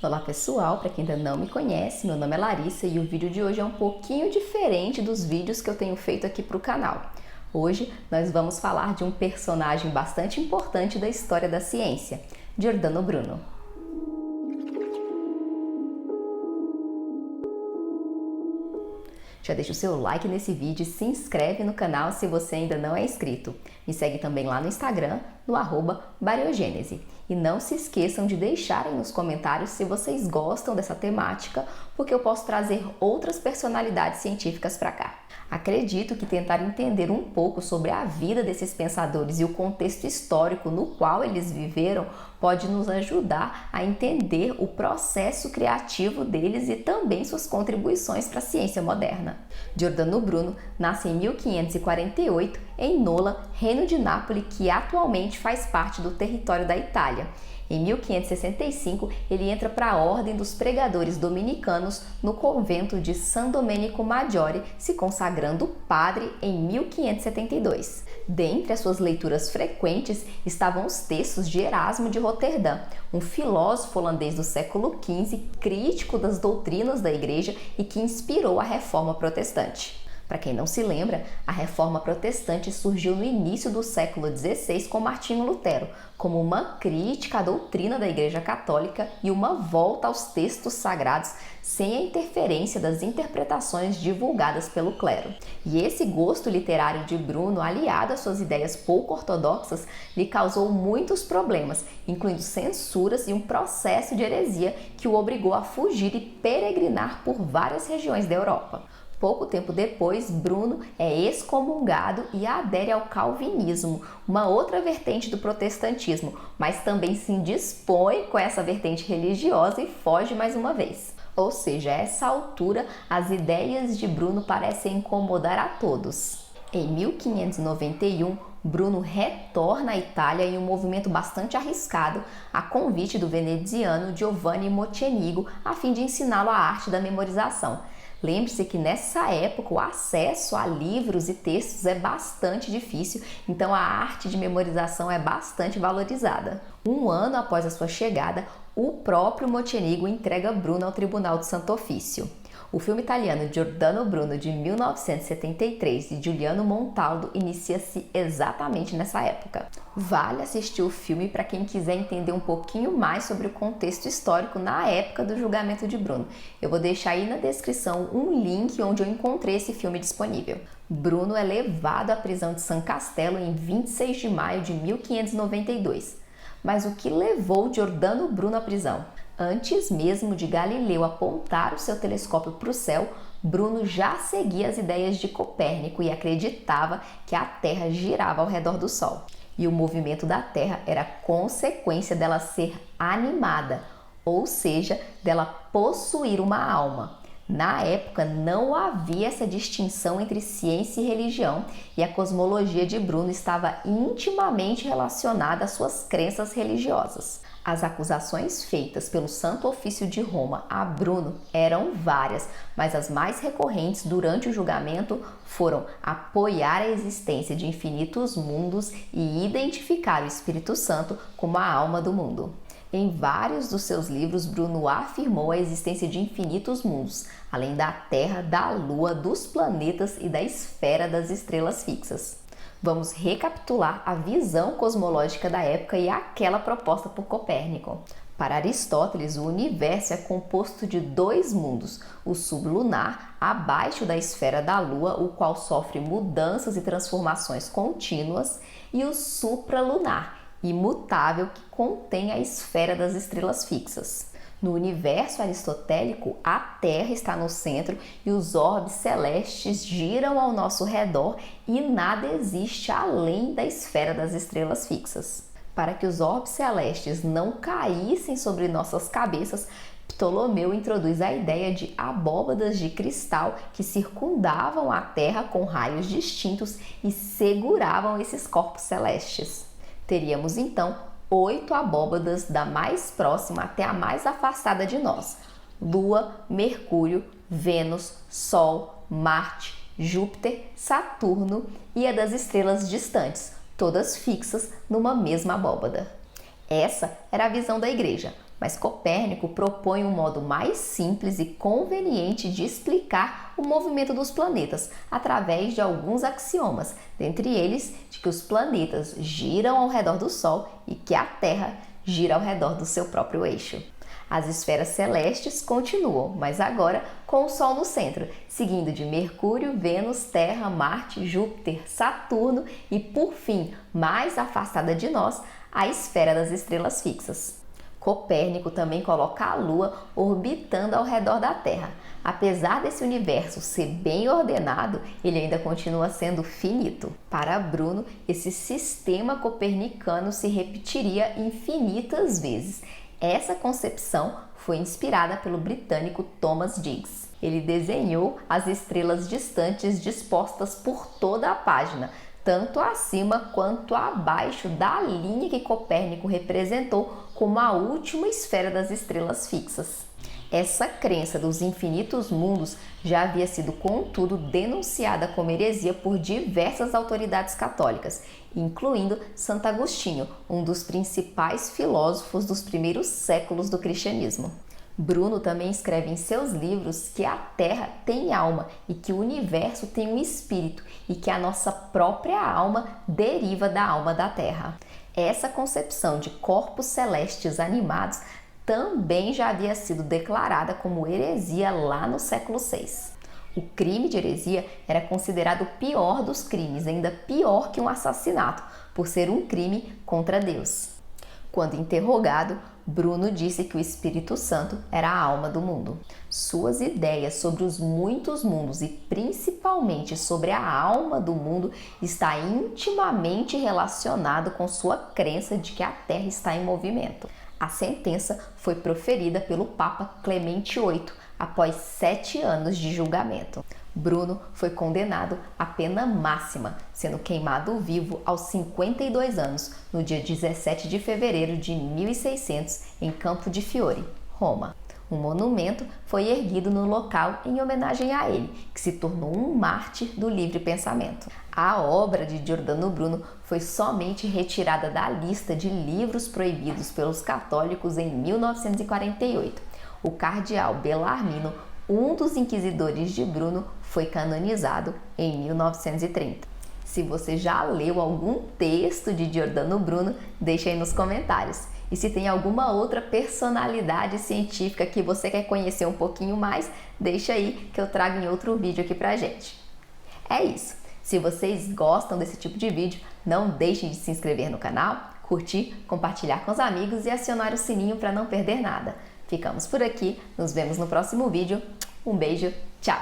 Olá pessoal, para quem ainda não me conhece, meu nome é Larissa e o vídeo de hoje é um pouquinho diferente dos vídeos que eu tenho feito aqui para o canal. Hoje nós vamos falar de um personagem bastante importante da história da ciência, Giordano Bruno. Já deixa o seu like nesse vídeo e se inscreve no canal se você ainda não é inscrito. Me segue também lá no Instagram, no @Bariogênese. E não se esqueçam de deixarem nos comentários se vocês gostam dessa temática, porque eu posso trazer outras personalidades científicas para cá. Acredito que tentar entender um pouco sobre a vida desses pensadores e o contexto histórico no qual eles viveram pode nos ajudar a entender o processo criativo deles e também suas contribuições para a ciência moderna. Giordano Bruno nasce em 1548 em Nola, Reino de Nápoles, que atualmente faz parte do território da Itália. Em 1565, ele entra para a Ordem dos Pregadores Dominicanos no convento de San Domenico Maggiore, se consagrando padre em 1572. Dentre as suas leituras frequentes estavam os textos de Erasmo de Roterdã, um filósofo holandês do século XV, crítico das doutrinas da Igreja e que inspirou a Reforma Protestante. Para quem não se lembra, a Reforma Protestante surgiu no início do século XVI com Martinho Lutero, como uma crítica à doutrina da Igreja Católica e uma volta aos textos sagrados sem a interferência das interpretações divulgadas pelo clero. E esse gosto literário de Bruno, aliado às suas ideias pouco ortodoxas, lhe causou muitos problemas, incluindo censuras e um processo de heresia que o obrigou a fugir e peregrinar por várias regiões da Europa. Pouco tempo depois, Bruno é excomungado e adere ao calvinismo, uma outra vertente do protestantismo, mas também se indispõe com essa vertente religiosa e foge mais uma vez. Ou seja, a essa altura, as ideias de Bruno parecem incomodar a todos. Em 1591, Bruno retorna à Itália em um movimento bastante arriscado, a convite do veneziano Giovanni Mocenigo, a fim de ensiná-lo a arte da memorização. Lembre-se que nessa época o acesso a livros e textos é bastante difícil, então a arte de memorização é bastante valorizada. Um ano após a sua chegada, o próprio Mocenigo entrega Bruno ao Tribunal do Santo Ofício. O filme italiano Giordano Bruno, de 1973, de Giuliano Montaldo, inicia-se exatamente nessa época. Vale assistir o filme para quem quiser entender um pouquinho mais sobre o contexto histórico na época do julgamento de Bruno. Eu vou deixar aí na descrição um link onde eu encontrei esse filme disponível. Bruno é levado à prisão de San Castello em 26 de maio de 1592. Mas o que levou Giordano Bruno à prisão? Antes mesmo de Galileu apontar o seu telescópio para o céu, Bruno já seguia as ideias de Copérnico e acreditava que a Terra girava ao redor do Sol. E o movimento da Terra era consequência dela ser animada, ou seja, dela possuir uma alma. Na época não havia essa distinção entre ciência e religião, e a cosmologia de Bruno estava intimamente relacionada às suas crenças religiosas. As acusações feitas pelo Santo Ofício de Roma a Bruno eram várias, mas as mais recorrentes durante o julgamento foram apoiar a existência de infinitos mundos e identificar o Espírito Santo como a alma do mundo. Em vários dos seus livros, Bruno afirmou a existência de infinitos mundos, além da Terra, da Lua, dos planetas e da esfera das estrelas fixas. Vamos recapitular a visão cosmológica da época e aquela proposta por Copérnico. Para Aristóteles, o universo é composto de dois mundos, o sublunar, abaixo da esfera da Lua, o qual sofre mudanças e transformações contínuas, e o supralunar, imutável, que contém a esfera das estrelas fixas. No universo aristotélico, a Terra está no centro e os orbes celestes giram ao nosso redor e nada existe além da esfera das estrelas fixas. Para que os orbes celestes não caíssem sobre nossas cabeças, Ptolomeu introduz a ideia de abóbadas de cristal que circundavam a Terra com raios distintos e seguravam esses corpos celestes. Teríamos então 8 abóbadas, da mais próxima até a mais afastada de nós: Lua, Mercúrio, Vênus, Sol, Marte, Júpiter, Saturno e a das estrelas distantes, todas fixas numa mesma abóbada. Essa era a visão da Igreja. Mas Copérnico propõe um modo mais simples e conveniente de explicar o movimento dos planetas através de alguns axiomas, dentre eles de que os planetas giram ao redor do Sol e que a Terra gira ao redor do seu próprio eixo. As esferas celestes continuam, mas agora com o Sol no centro, seguindo de Mercúrio, Vênus, Terra, Marte, Júpiter, Saturno e, por fim, mais afastada de nós, a esfera das estrelas fixas. Copérnico também coloca a Lua orbitando ao redor da Terra. Apesar desse universo ser bem ordenado, ele ainda continua sendo finito. Para Bruno, esse sistema copernicano se repetiria infinitas vezes. Essa concepção foi inspirada pelo britânico Thomas Digges. Ele desenhou as estrelas distantes dispostas por toda a página, tanto acima quanto abaixo da linha que Copérnico representou como a última esfera das estrelas fixas. Essa crença dos infinitos mundos já havia sido, contudo, denunciada como heresia por diversas autoridades católicas, incluindo Santo Agostinho, um dos principais filósofos dos primeiros séculos do cristianismo. Bruno também escreve em seus livros que a Terra tem alma e que o universo tem um espírito e que a nossa própria alma deriva da alma da Terra. Essa concepção de corpos celestes animados também já havia sido declarada como heresia lá no século VI. O crime de heresia era considerado o pior dos crimes, ainda pior que um assassinato, por ser um crime contra Deus. Quando interrogado, Bruno disse que o Espírito Santo era a alma do mundo. Suas ideias sobre os muitos mundos e principalmente sobre a alma do mundo está intimamente relacionado com sua crença de que a Terra está em movimento. A sentença foi proferida pelo Papa Clemente VIII após 7 anos de julgamento. Bruno foi condenado à pena máxima, sendo queimado vivo aos 52 anos, no dia 17 de fevereiro de 1600, em Campo de Fiore, Roma. Um monumento foi erguido no local em homenagem a ele, que se tornou um mártir do livre pensamento. A obra de Giordano Bruno foi somente retirada da lista de livros proibidos pelos católicos em 1948. O cardeal Bellarmino, um dos inquisidores de Bruno, foi canonizado em 1930. Se você já leu algum texto de Giordano Bruno, deixa aí nos comentários. E se tem alguma outra personalidade científica que você quer conhecer um pouquinho mais, deixa aí que eu trago em outro vídeo aqui pra gente. É isso. Se vocês gostam desse tipo de vídeo, não deixem de se inscrever no canal, curtir, compartilhar com os amigos e acionar o sininho para não perder nada. Ficamos por aqui, nos vemos no próximo vídeo. Um beijo, tchau!